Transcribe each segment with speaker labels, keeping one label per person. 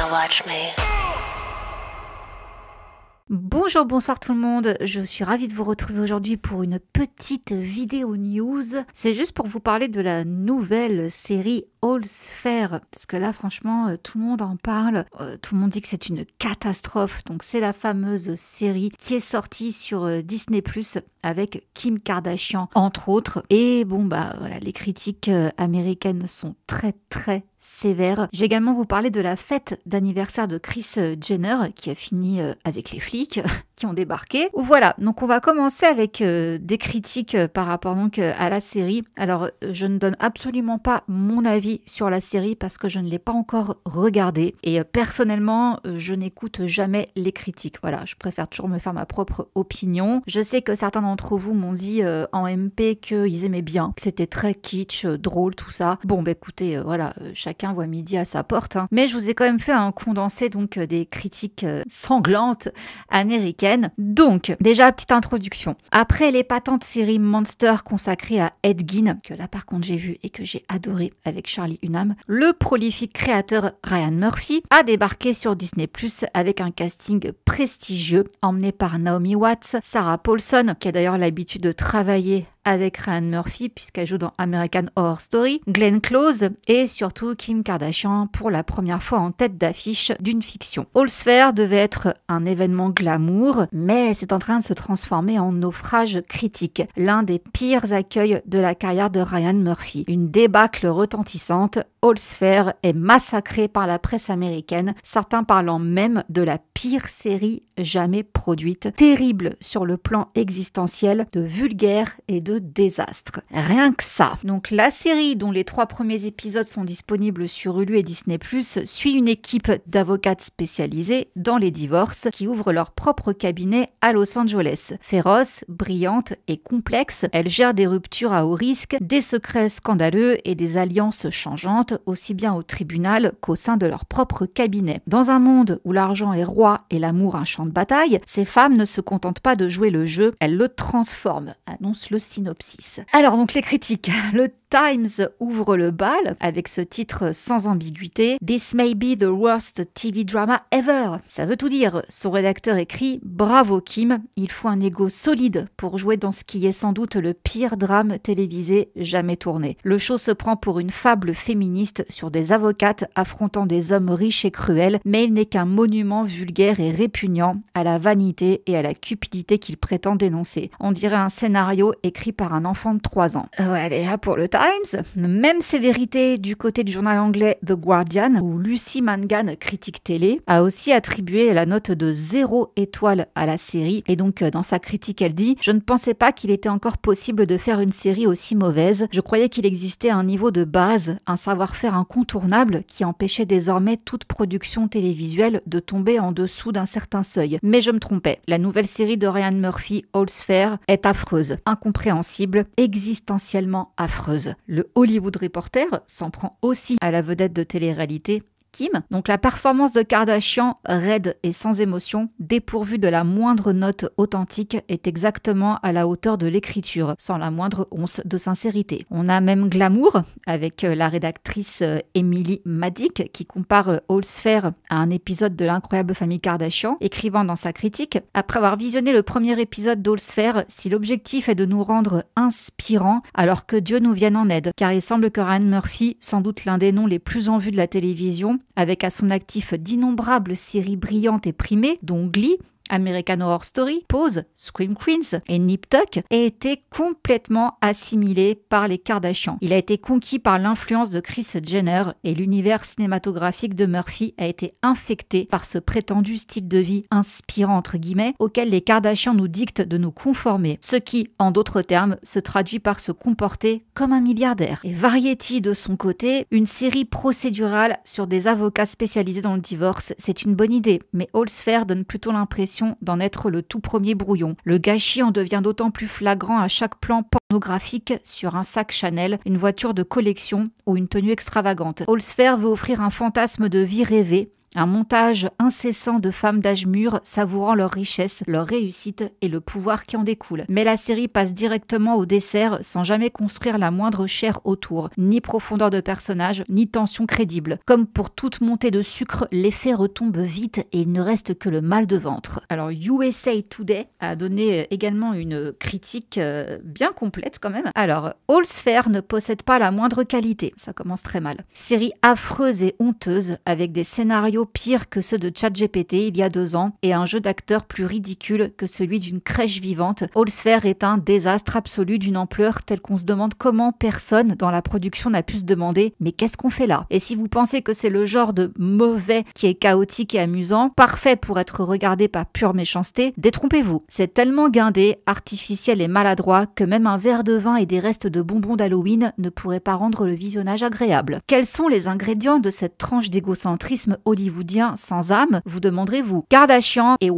Speaker 1: Now watch me.
Speaker 2: Bonjour, bonsoir tout le monde, je suis ravie de vous retrouver aujourd'hui pour une petite vidéo news. C'est juste pour vous parler de la nouvelle série All's Fair, parce que là franchement tout le monde en parle, tout le monde dit que c'est une catastrophe. Donc c'est la fameuse série qui est sortie sur Disney+ avec Kim Kardashian entre autres. Et bon voilà, les critiques américaines sont très sévère. J'ai également vous parler de la fête d'anniversaire de Kris Jenner qui a fini avec les flics qui ont débarqué. Voilà, donc on va commencer avec des critiques par rapport donc à la série. Alors je ne donne absolument pas mon avis sur la série parce que je ne l'ai pas encore regardée et personnellement je n'écoute jamais les critiques. Voilà, je préfère toujours me faire ma propre opinion. Je sais que certains d'entre vous m'ont dit en MP qu'ils aimaient bien, que c'était très kitsch, drôle, tout ça. Bon écoutez, voilà, chacun voit midi à sa porte, hein. Mais je vous ai quand même fait un condensé donc des critiques sanglantes américaines. Donc, déjà, petite introduction. Après l'épatante série Monster consacrée à Ed Gein, que là par contre j'ai vu et que j'ai adoré avec Charlie Hunnam, le prolifique créateur Ryan Murphy a débarqué sur Disney+ avec un casting prestigieux emmené par Naomi Watts, Sarah Paulson, qui a d'ailleurs l'habitude de travailler avec Ryan Murphy puisqu'elle joue dans American Horror Story, Glenn Close et surtout Kim Kardashian pour la première fois en tête d'affiche d'une fiction. All's Fair devait être un événement glamour, mais c'est en train de se transformer en naufrage critique, l'un des pires accueils de la carrière de Ryan Murphy. Une débâcle retentissante, All's Fair est massacré par la presse américaine, certains parlant même de la pire série jamais produite, terrible sur le plan existentiel, de vulgaire et de désastre. Rien que ça. Donc la série, dont les 3 premiers épisodes sont disponibles sur Hulu et Disney+, suit une équipe d'avocates spécialisées dans les divorces qui ouvrent leur propre cabinet à Los Angeles. Féroce, brillante et complexe, elle gère des ruptures à haut risque, des secrets scandaleux et des alliances changeantes, aussi bien au tribunal qu'au sein de leur propre cabinet. Dans un monde où l'argent est roi et l'amour un champ de bataille, ces femmes ne se contentent pas de jouer le jeu, elles le transforment, annonce le synopsis. Alors donc les critiques. Le Times ouvre le bal avec ce titre sans ambiguïté, This may be the worst TV drama ever. Ça veut tout dire. Son rédacteur écrit, bravo Kim, il faut un ego solide pour jouer dans ce qui est sans doute le pire drame télévisé jamais tourné. Le show se prend pour une fable féministe sur des avocates affrontant des hommes riches et cruels, mais il n'est qu'un monument vulgaire et répugnant à la vanité et à la cupidité qu'il prétend dénoncer. On dirait un scénario écrit par un enfant de 3 ans. Voilà déjà pour le Times. Même sévérité du côté du journal anglais The Guardian, où Lucy Mangan, critique télé, a aussi attribué la note de 0 étoile à la série. Et donc dans sa critique, elle dit « Je ne pensais pas qu'il était encore possible de faire une série aussi mauvaise. Je croyais qu'il existait un niveau de base, un savoir-faire incontournable qui empêchait désormais toute production télévisuelle de tomber en dessous d'un certain seuil. Mais je me trompais. La nouvelle série de Ryan Murphy, All's Fair, est affreuse, incompréhensible, existentiellement affreuse. » Le Hollywood Reporter s'en prend aussi à la vedette de télé-réalité Kim. Donc la performance de Kardashian, raide et sans émotion, dépourvue de la moindre note authentique, est exactement à la hauteur de l'écriture, sans la moindre once de sincérité. On a même Glamour, avec la rédactrice Emily Maddick, qui compare All's Fair à un épisode de l'incroyable famille Kardashian, écrivant dans sa critique « Après avoir visionné le premier épisode d'All's Fair, si l'objectif est de nous rendre inspirants, alors que Dieu nous vienne en aide, car il semble que Ryan Murphy, sans doute l'un des noms les plus en vue de la télévision, avec à son actif d'innombrables séries brillantes et primées, dont Glee, American Horror Story, Pose, Scream Queens et Nip Tuck, a été complètement assimilé par les Kardashians. Il a été conquis par l'influence de Kris Jenner et l'univers cinématographique de Murphy a été infecté par ce prétendu style de vie inspirant entre guillemets auquel les Kardashians nous dictent de nous conformer, ce qui, en d'autres termes, se traduit par se comporter comme un milliardaire. Et Variety, de son côté, une série procédurale sur des avocats spécialisés dans le divorce, c'est une bonne idée, mais All's Fair donne plutôt l'impression d'en être le tout premier brouillon. Le gâchis en devient d'autant plus flagrant à chaque plan pornographique sur un sac Chanel, une voiture de collection ou une tenue extravagante. All's Fair veut offrir un fantasme de vie rêvée Un montage incessant de femmes d'âge mûr savourant leur richesse, leur réussite et le pouvoir qui en découle. Mais la série passe directement au dessert sans jamais construire la moindre chair autour, ni profondeur de personnage, ni tension crédible. Comme pour toute montée de sucre, l'effet retombe vite et il ne reste que le mal de ventre. Alors USA Today a donné également une critique bien complète quand même. Alors, All's Fair ne possède pas la moindre qualité, ça commence très mal. Série affreuse et honteuse avec des scénarios pires que ceux de ChatGPT il y a 2 ans et un jeu d'acteurs plus ridicule que celui d'une crèche vivante. All's Fair est un désastre absolu d'une ampleur telle qu'on se demande comment personne dans la production n'a pu se demander mais qu'est-ce qu'on fait là? Et si vous pensez que c'est le genre de mauvais qui est chaotique et amusant, parfait pour être regardé par pure méchanceté, détrompez-vous. C'est tellement guindé, artificiel et maladroit que même un verre de vin et des restes de bonbons d'Halloween ne pourraient pas rendre le visionnage agréable. Quels sont les ingrédients de cette tranche d'égocentrisme hollywoodien sans âme, vous demanderez-vous? Kardashian et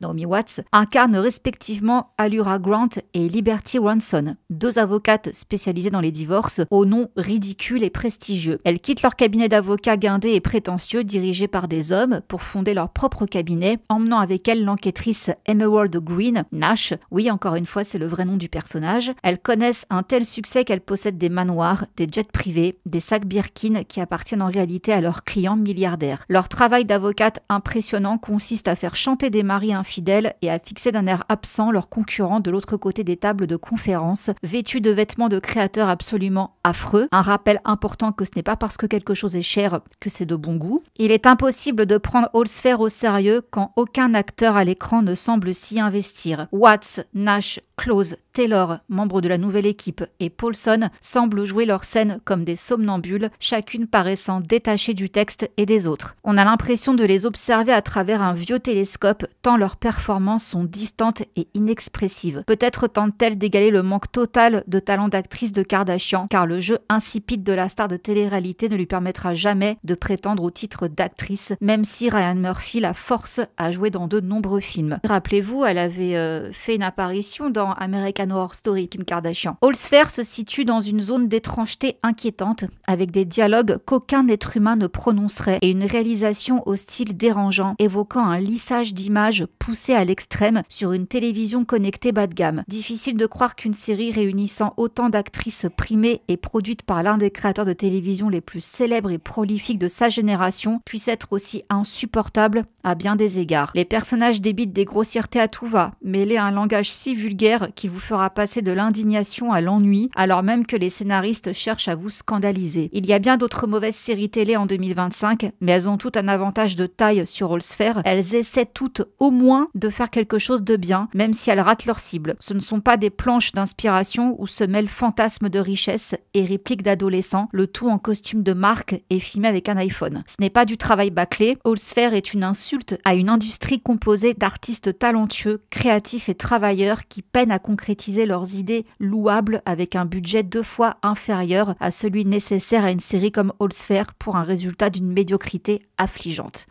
Speaker 2: Naomi Watts, incarnent respectivement Allura Grant et Liberty Ronson, 2 avocates spécialisées dans les divorces au nom ridicule et prestigieux. Elles quittent leur cabinet d'avocats guindés et prétentieux dirigé par des hommes pour fonder leur propre cabinet, emmenant avec elles l'enquêtrice Emerald Green, Nash. Oui, encore une fois, c'est le vrai nom du personnage. Elles connaissent un tel succès qu'elles possèdent des manoirs, des jets privés, des sacs Birkin qui appartiennent en réalité à leurs clients milliardaires. Leur travail d'avocate impressionnant consiste à faire chanter des maris infidèles et à fixer d'un air absent leurs concurrents de l'autre côté des tables de conférence, vêtus de vêtements de créateurs absolument affreux. Un rappel important que ce n'est pas parce que quelque chose est cher que c'est de bon goût. Il est impossible de prendre All's Fair au sérieux quand aucun acteur à l'écran ne semble s'y investir. Watts, Nash, Close, Taylor, membre de la nouvelle équipe, et Paulson semblent jouer leurs scènes comme des somnambules, chacune paraissant détachée du texte et des autres. On a l'impression de les observer à travers un vieux télescope, tant leurs performances sont distantes et inexpressives. Peut-être tentent-elles d'égaler le manque total de talent d'actrice de Kardashian, car le jeu insipide de la star de télé-réalité ne lui permettra jamais de prétendre au titre d'actrice, même si Ryan Murphy la force à jouer dans de nombreux films. Rappelez-vous, elle avait fait une apparition dans American Horror Story, Kim Kardashian. All's Fair se situe dans une zone d'étrangeté inquiétante, avec des dialogues qu'aucun être humain ne prononcerait et une réalisation au style dérangeant, évoquant un lissage d'images poussé à l'extrême sur une télévision connectée bas de gamme. Difficile de croire qu'une série réunissant autant d'actrices primées et produite par l'un des créateurs de télévision les plus célèbres et prolifiques de sa génération puisse être aussi insupportable à bien des égards. Les personnages débitent des grossièretés à tout va, mêlés à un langage si vulgaire qui vous fera passer de l'indignation à l'ennui, alors même que les scénaristes cherchent à vous scandaliser. Il y a bien d'autres mauvaises séries télé en 2025, mais elles ont toutes un avantage de taille sur All's Fair. Elles essaient toutes au moins de faire quelque chose de bien, même si elles ratent leur cible. Ce ne sont pas des planches d'inspiration où se mêlent fantasmes de richesse et répliques d'adolescents, le tout en costume de marque et filmé avec un iPhone. Ce n'est pas du travail bâclé. All's Fair est une insulte à une industrie composée d'artistes talentueux, créatifs et travailleurs qui peinent à concrétiser leurs idées louables avec un budget 2 fois inférieur à celui nécessaire à une série comme All's Fair pour un résultat d'une médiocrité affligeante.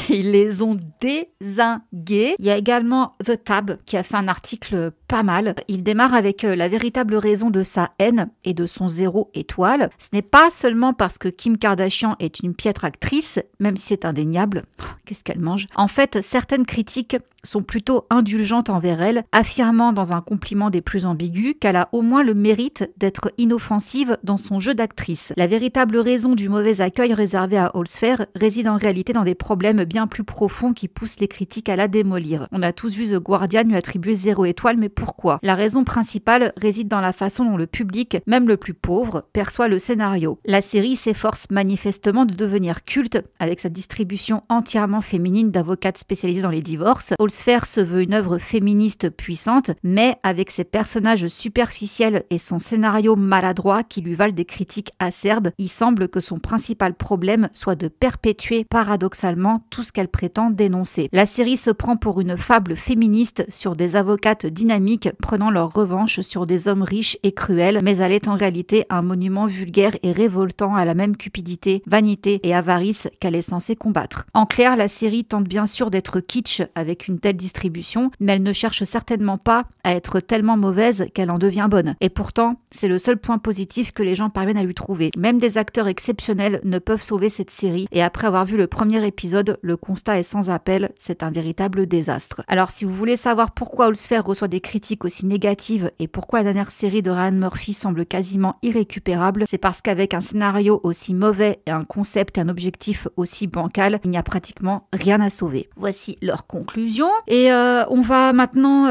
Speaker 2: Ils les ont dézingués. Il y a également The Tab qui a fait un article pas mal. Il démarre avec la véritable raison de sa haine et de son 0 étoile. Ce n'est pas seulement parce que Kim Kardashian est une piètre actrice, même si c'est indéniable. Qu'est-ce qu'elle mange? En fait, certaines critiques sont plutôt indulgentes envers elle, affirmant dans un compliment des plus ambigus qu'elle a au moins le mérite d'être inoffensive dans son jeu d'actrice. La véritable raison du mauvais accueil réservé à All's Fair réside en réalité dans des problèmes bien plus profonds qui poussent les critiques à la démolir. On a tous vu The Guardian lui attribuer 0 étoile, mais pourquoi? La raison principale réside dans la façon dont le public, même le plus pauvre, perçoit le scénario. La série s'efforce manifestement de devenir culte avec sa distribution entièrement féminine d'avocates spécialisées dans les divorces. All's Fair se veut une œuvre féministe puissante, mais avec ses personnages superficiels et son scénario maladroit qui lui valent des critiques acerbes, il semble que son principal problème soit de perpétuer paradoxalement tout tout ce qu'elle prétend dénoncer. La série se prend pour une fable féministe sur des avocates dynamiques prenant leur revanche sur des hommes riches et cruels, mais elle est en réalité un monument vulgaire et révoltant à la même cupidité, vanité et avarice qu'elle est censée combattre. En clair, la série tente bien sûr d'être kitsch avec une telle distribution, mais elle ne cherche certainement pas à être tellement mauvaise qu'elle en devient bonne. Et pourtant, c'est le seul point positif que les gens parviennent à lui trouver. Même des acteurs exceptionnels ne peuvent sauver cette série, et après avoir vu le premier épisode, le constat est sans appel, c'est un véritable désastre. Alors si vous voulez savoir pourquoi All Sphère reçoit des critiques aussi négatives et pourquoi la dernière série de Ryan Murphy semble quasiment irrécupérable, c'est parce qu'avec un scénario aussi mauvais et un concept et un objectif aussi bancal, il n'y a pratiquement rien à sauver. Voici leur conclusion, et on va maintenant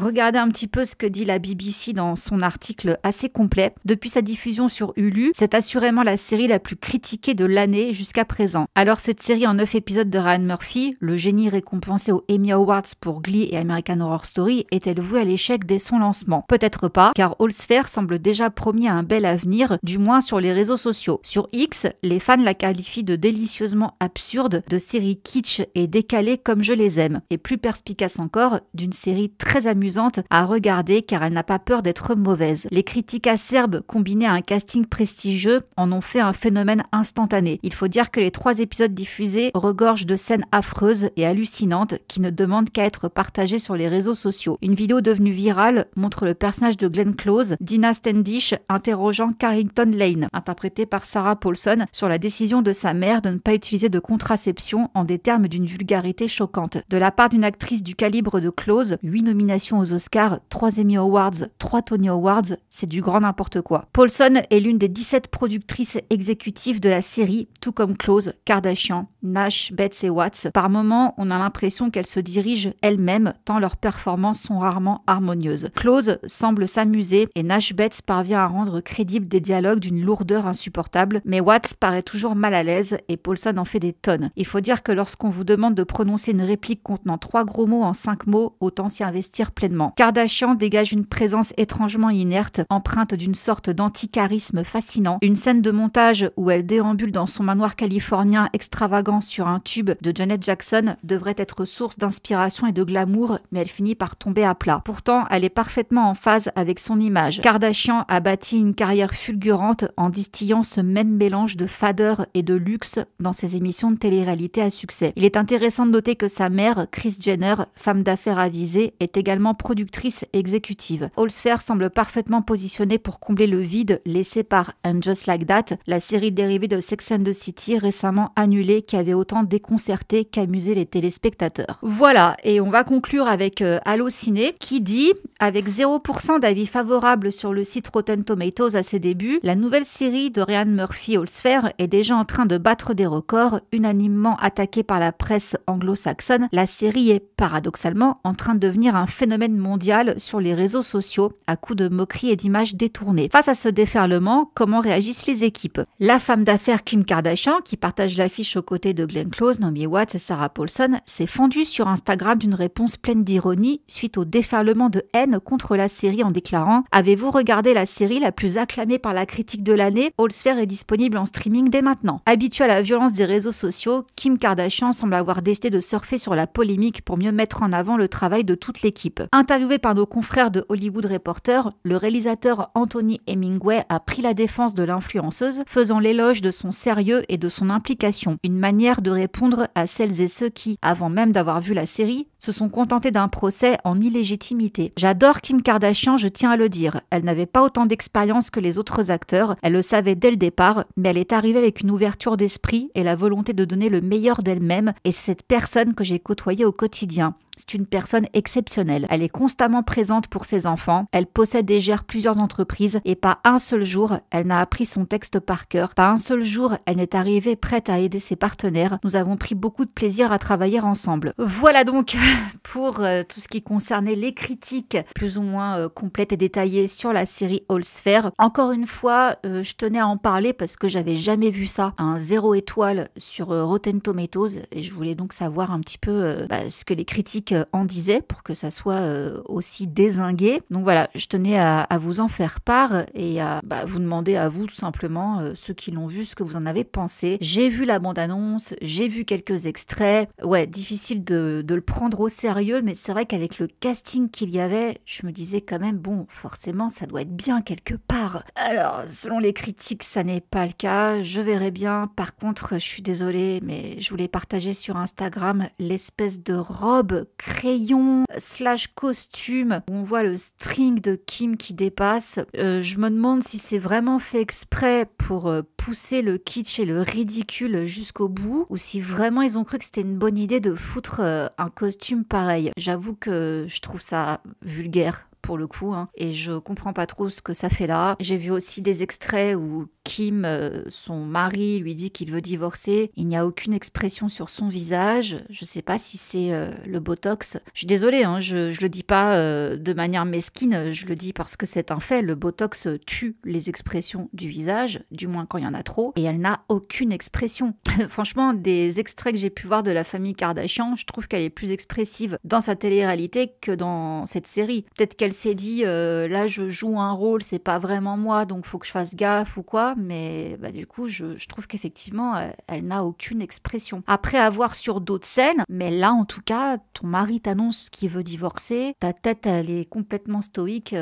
Speaker 2: regarder un petit peu ce que dit la BBC dans son article assez complet. Depuis sa diffusion sur Hulu, c'est assurément la série la plus critiquée de l'année jusqu'à présent. Alors cette série en 9 épisodes de Ryan Murphy, le génie récompensé aux Emmy Awards pour Glee et American Horror Story, est-elle vouée à l'échec dès son lancement? Peut-être pas, car All Sphère semble déjà promis à un bel avenir, du moins sur les réseaux sociaux. Sur X, les fans la qualifient de délicieusement absurde, de série kitsch et décalée comme je les aime. Et plus perspicace encore, d'une série très amusante à regarder car elle n'a pas peur d'être mauvaise. Les critiques acerbes combinées à un casting prestigieux en ont fait un phénomène instantané. Il faut dire que les 3 épisodes diffusés regorgent de scènes affreuses et hallucinantes qui ne demandent qu'à être partagées sur les réseaux sociaux. Une vidéo devenue virale montre le personnage de Glenn Close, Dina Standish, interrogeant Carrington Lane, interprété par Sarah Paulson, sur la décision de sa mère de ne pas utiliser de contraception en des termes d'une vulgarité choquante. De la part d'une actrice du calibre de Close, 8 nominations aux Oscars, 3 Emmy Awards, 3 Tony Awards, c'est du grand n'importe quoi. Paulson est l'une des 17 productrices exécutives de la série, tout comme Close, Kardashian, Nash, Betts et Watts. Par moments, on a l'impression qu'elle se dirige elle-même, tant leurs performances sont rarement harmonieuses. Close semble s'amuser et Nash Betts parvient à rendre crédibles des dialogues d'une lourdeur insupportable, mais Watts paraît toujours mal à l'aise et Paulson en fait des tonnes. Il faut dire que lorsqu'on vous demande de prononcer une réplique contenant 3 gros mots en 5 mots, autant s'y investir pleinement. Kardashian dégage une présence étrangement inerte, empreinte d'une sorte d'anti-charisme fascinant. Une scène de montage où elle déambule dans son manoir californien extravagant sur un tube de Janet Jackson devrait être source d'inspiration et de glamour, mais elle finit par tomber à plat. Pourtant, elle est parfaitement en phase avec son image. Kardashian a bâti une carrière fulgurante en distillant ce même mélange de fadeur et de luxe dans ses émissions de télé-réalité à succès. Il est intéressant de noter que sa mère, Kris Jenner, femme d'affaires avisée, est également productrice exécutive. All Sphère semble parfaitement positionnée pour combler le vide laissé par And Just Like That, la série dérivée de Sex and the City récemment annulée qui avait autant déconcerté qu'amusé les téléspectateurs. Voilà, et on va conclure avec Allociné qui dit, avec 0% d'avis favorables sur le site Rotten Tomatoes à ses débuts, la nouvelle série de Ryan Murphy All Sphère est déjà en train de battre des records, unanimement attaquée par la presse anglo-saxonne. La série est paradoxalement en train de devenir un phénomène mondial sur les réseaux sociaux à coups de moqueries et d'images détournées. Face à ce déferlement, comment réagissent les équipes? La femme d'affaires Kim Kardashian, qui partage l'affiche aux côtés de Glenn Close, Naomi Watts et Sarah Paulson, s'est fendue sur Instagram d'une réponse pleine d'ironie suite au déferlement de haine contre la série en déclarant « Avez-vous regardé la série la plus acclamée par la critique de l'année? All Sphère est disponible en streaming dès maintenant. » Habituée à la violence des réseaux sociaux, Kim Kardashian semble avoir décidé de surfer sur la polémique pour mieux mettre en avant le travail de toute l'équipe. Interviewé par nos confrères de Hollywood Reporter, le réalisateur Anthony Hemingway a pris la défense de l'influenceuse, faisant l'éloge de son sérieux et de son implication, une manière de répondre à celles et ceux qui, avant même d'avoir vu la série, se sont contentés d'un procès en illégitimité. J'adore Kim Kardashian, je tiens à le dire. Elle n'avait pas autant d'expérience que les autres acteurs, elle le savait dès le départ, mais elle est arrivée avec une ouverture d'esprit et la volonté de donner le meilleur d'elle-même, et c'est cette personne que j'ai côtoyée au quotidien. C'est une personne exceptionnelle. Elle est constamment présente pour ses enfants. Elle possède et gère plusieurs entreprises et pas un seul jour, elle n'a appris son texte par cœur. Pas un seul jour, elle n'est arrivée prête à aider ses partenaires. Nous avons pris beaucoup de plaisir à travailler ensemble. Voilà donc pour tout ce qui concernait les critiques plus ou moins complètes et détaillées sur la série All Sphère. Encore une fois, je tenais à en parler parce que j'avais jamais vu ça. Un 0 étoile sur Rotten Tomatoes et je voulais donc savoir un petit peu ce que les critiques critiques en disaient pour que ça soit aussi dézingué. Donc voilà, je tenais à vous en faire part et à vous demander à vous tout simplement, ceux qui l'ont vu, ce que vous en avez pensé. J'ai vu la bande-annonce, j'ai vu quelques extraits. Ouais, difficile de le prendre au sérieux, mais c'est vrai qu'avec le casting qu'il y avait, je me disais quand même, bon, forcément, ça doit être bien quelque part. Alors, selon les critiques, ça n'est pas le cas. Je verrai bien. Par contre, je suis désolée, mais je voulais partager sur Instagram l'espèce de robe crayon / costume où on voit le string de Kim qui dépasse. Je me demande si c'est vraiment fait exprès pour pousser le kitsch et le ridicule jusqu'au bout ou si vraiment ils ont cru que c'était une bonne idée de foutre un costume pareil. J'avoue que je trouve ça vulgaire pour le coup, hein, et je comprends pas trop ce que ça fait là. J'ai vu aussi des extraits où Kim, son mari, lui dit qu'il veut divorcer. Il n'y a aucune expression sur son visage. Je sais pas si c'est le Botox. Je suis désolée, hein, je le dis pas de manière mesquine, je le dis parce que c'est un fait. Le Botox tue les expressions du visage, du moins quand il y en a trop, et elle n'a aucune expression. Franchement, des extraits que j'ai pu voir de la famille Kardashian, je trouve qu'elle est plus expressive dans sa télé-réalité que dans cette série. Peut-être qu'elle s'est dit, là je joue un rôle, c'est pas vraiment moi, donc faut que je fasse gaffe ou quoi, mais du coup je trouve qu'effectivement elle n'a aucune expression. Après avoir sur d'autres scènes, mais là en tout cas, ton mari t'annonce qu'il veut divorcer, ta tête elle est complètement stoïque,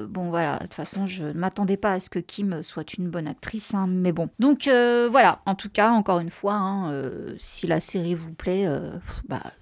Speaker 2: bon voilà, de toute façon je ne m'attendais pas à ce que Kim soit une bonne actrice, hein, mais bon. Donc voilà, en tout cas, encore une fois, hein, si la série vous plaît,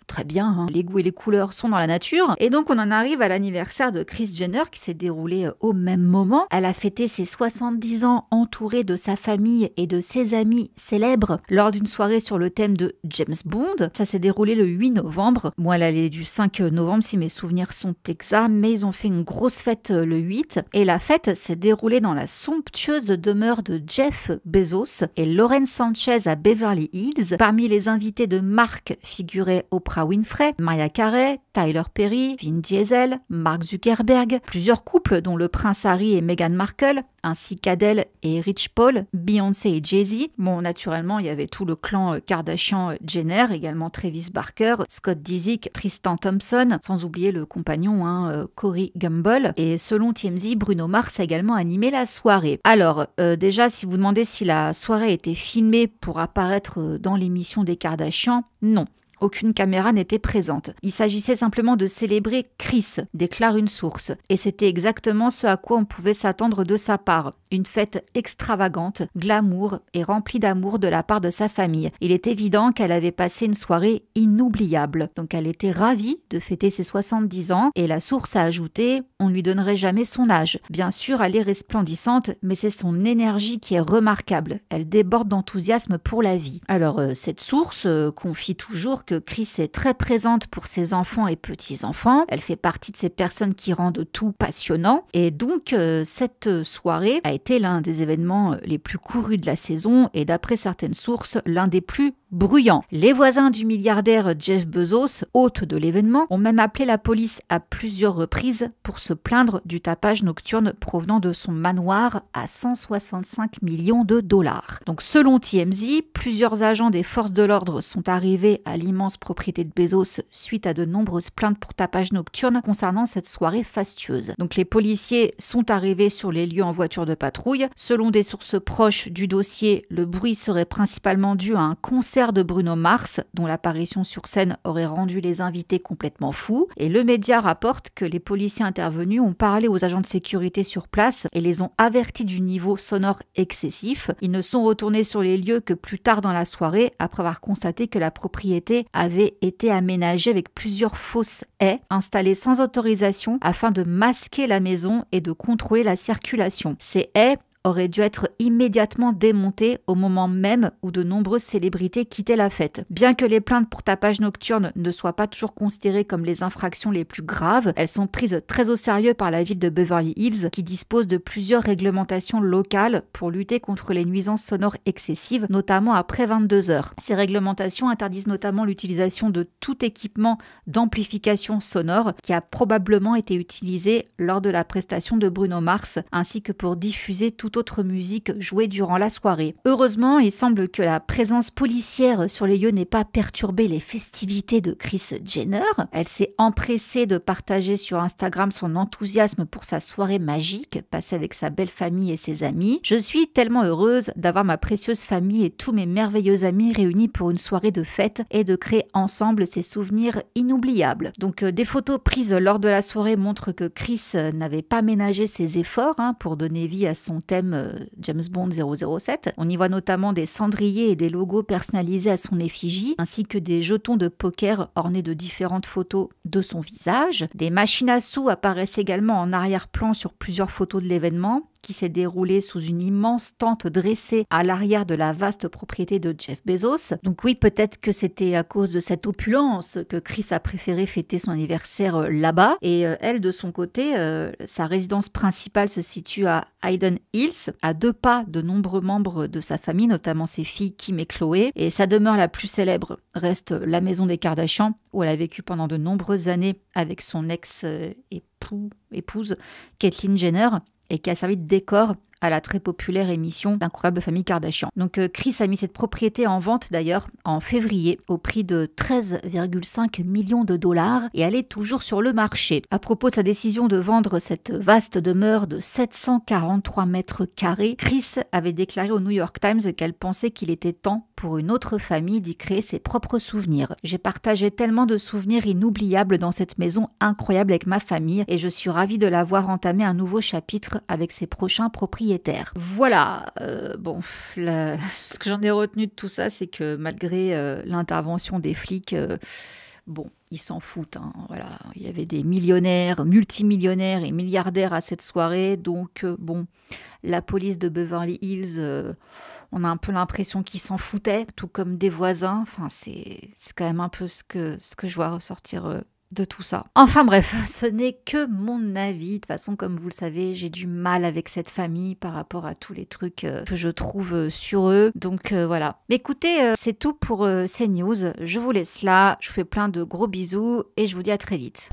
Speaker 2: très bien, hein. Les goûts et les couleurs sont dans la nature. Et donc on en arrive à l'anniversaire de Kris Jenner qui s'est déroulé au même moment. Elle a fêté ses 70 ans entourée de sa famille et de ses amis célèbres lors d'une soirée sur le thème de James Bond. Ça s'est déroulé le 8 novembre. Moi, elle est du 5 novembre si mes souvenirs sont exacts, mais ils ont fait une grosse fête le 8. Et la fête s'est déroulée dans la somptueuse demeure de Jeff Bezos et Lauren Sanchez à Beverly Hills. Parmi les invités de marque figuraient Oprah Winfrey, Mariah Carey, Tyler Perry, Vin Diesel, Mark Zuckerberg, plusieurs couples dont le prince Harry et Meghan Markle, ainsi qu'Adele et Rich Paul, Beyoncé et Jay-Z. Bon, naturellement, il y avait tout le clan Kardashian-Jenner, également Travis Barker, Scott Disick, Tristan Thompson, sans oublier le compagnon Corey Gamble. Et selon TMZ, Bruno Mars a également animé la soirée. Alors, déjà, si vous demandez si la soirée était filmée pour apparaître dans l'émission des Kardashians, non. Aucune caméra n'était présente. Il s'agissait simplement de célébrer Kris, déclare une source. Et c'était exactement ce à quoi on pouvait s'attendre de sa part. Une fête extravagante, glamour et remplie d'amour de la part de sa famille. Il est évident qu'elle avait passé une soirée inoubliable. Donc elle était ravie de fêter ses 70 ans et la source a ajouté « On ne lui donnerait jamais son âge. Bien sûr, elle est resplendissante, mais c'est son énergie qui est remarquable. Elle déborde d'enthousiasme pour la vie. » Alors cette source confie toujours que Kris est très présente pour ses enfants et petits-enfants. Elle fait partie de ces personnes qui rendent tout passionnant. Et donc, cette soirée a été l'un des événements les plus courus de la saison et d'après certaines sources, l'un des plus bruyants. Les voisins du milliardaire Jeff Bezos, hôte de l'événement, ont même appelé la police à plusieurs reprises pour se plaindre du tapage nocturne provenant de son manoir à 165 millions de dollars. Donc, selon TMZ, plusieurs agents des forces de l'ordre sont arrivés à l'immense propriété de Bezos suite à de nombreuses plaintes pour tapage nocturne concernant cette soirée fastueuse. Donc les policiers sont arrivés sur les lieux en voiture de patrouille. Selon des sources proches du dossier, le bruit serait principalement dû à un concert de Bruno Mars, dont l'apparition sur scène aurait rendu les invités complètement fous. Et le média rapporte que les policiers intervenus ont parlé aux agents de sécurité sur place et les ont avertis du niveau sonore excessif. Ils ne sont retournés sur les lieux que plus tard dans la soirée, après avoir constaté que la propriété avait été aménagée avec plusieurs fausses haies installées sans autorisation afin de masquer la maison et de contrôler la circulation. Ces haies aurait dû être immédiatement démontée au moment même où de nombreuses célébrités quittaient la fête. Bien que les plaintes pour tapage nocturne ne soient pas toujours considérées comme les infractions les plus graves, elles sont prises très au sérieux par la ville de Beverly Hills qui dispose de plusieurs réglementations locales pour lutter contre les nuisances sonores excessives, notamment après 22 heures. Ces réglementations interdisent notamment l'utilisation de tout équipement d'amplification sonore qui a probablement été utilisé lors de la prestation de Bruno Mars, ainsi que pour diffuser toute toute autre musique jouée durant la soirée. Heureusement, il semble que la présence policière sur les lieux n'ait pas perturbé les festivités de Kris Jenner. Elle s'est empressée de partager sur Instagram son enthousiasme pour sa soirée magique, passée avec sa belle famille et ses amis. Je suis tellement heureuse d'avoir ma précieuse famille et tous mes merveilleux amis réunis pour une soirée de fête et de créer ensemble ces souvenirs inoubliables. Donc des photos prises lors de la soirée montrent que Kris n'avait pas ménagé ses efforts pour donner vie à son thème James Bond 007. On y voit notamment des cendriers et des logos personnalisés à son effigie, ainsi que des jetons de poker ornés de différentes photos de son visage. Des machines à sous apparaissent également en arrière-plan sur plusieurs photos de l'événement, qui s'est déroulé sous une immense tente dressée à l'arrière de la vaste propriété de Jeff Bezos. Donc oui, peut-être que c'était à cause de cette opulence que Kris a préféré fêter son anniversaire là-bas. Et elle, de son côté, sa résidence principale se situe à Hayden Hills, à 2 pas de nombreux membres de sa famille, notamment ses filles Kim et Chloé. Et sa demeure la plus célèbre reste la maison des Kardashian, où elle a vécu pendant de nombreuses années avec son ex-épouse Caitlyn Jenner, et qui a servi de décor à la très populaire émission d'Incroyable Famille Kardashian. Donc Kris a mis cette propriété en vente d'ailleurs en février au prix de 13,5 millions de dollars et elle est toujours sur le marché. À propos de sa décision de vendre cette vaste demeure de 743 mètres carrés, Kris avait déclaré au New York Times qu'elle pensait qu'il était temps pour une autre famille d'y créer ses propres souvenirs. J'ai partagé tellement de souvenirs inoubliables dans cette maison incroyable avec ma famille et je suis ravie de la voir entamer un nouveau chapitre avec ses prochains propriétaires. Voilà, ce que j'en ai retenu de tout ça, c'est que malgré l'intervention des flics, ils s'en foutent. Voilà. Il y avait des millionnaires, multimillionnaires et milliardaires à cette soirée, donc la police de Beverly Hills, on a un peu l'impression qu'ils s'en foutaient, tout comme des voisins. Enfin, c'est quand même un peu ce que je vois ressortir de tout ça. Enfin bref, ce n'est que mon avis. De toute façon, comme vous le savez, j'ai du mal avec cette famille par rapport à tous les trucs que je trouve sur eux. Donc voilà. Mais écoutez, c'est tout pour ces news. Je vous laisse là. Je vous fais plein de gros bisous et je vous dis à très vite.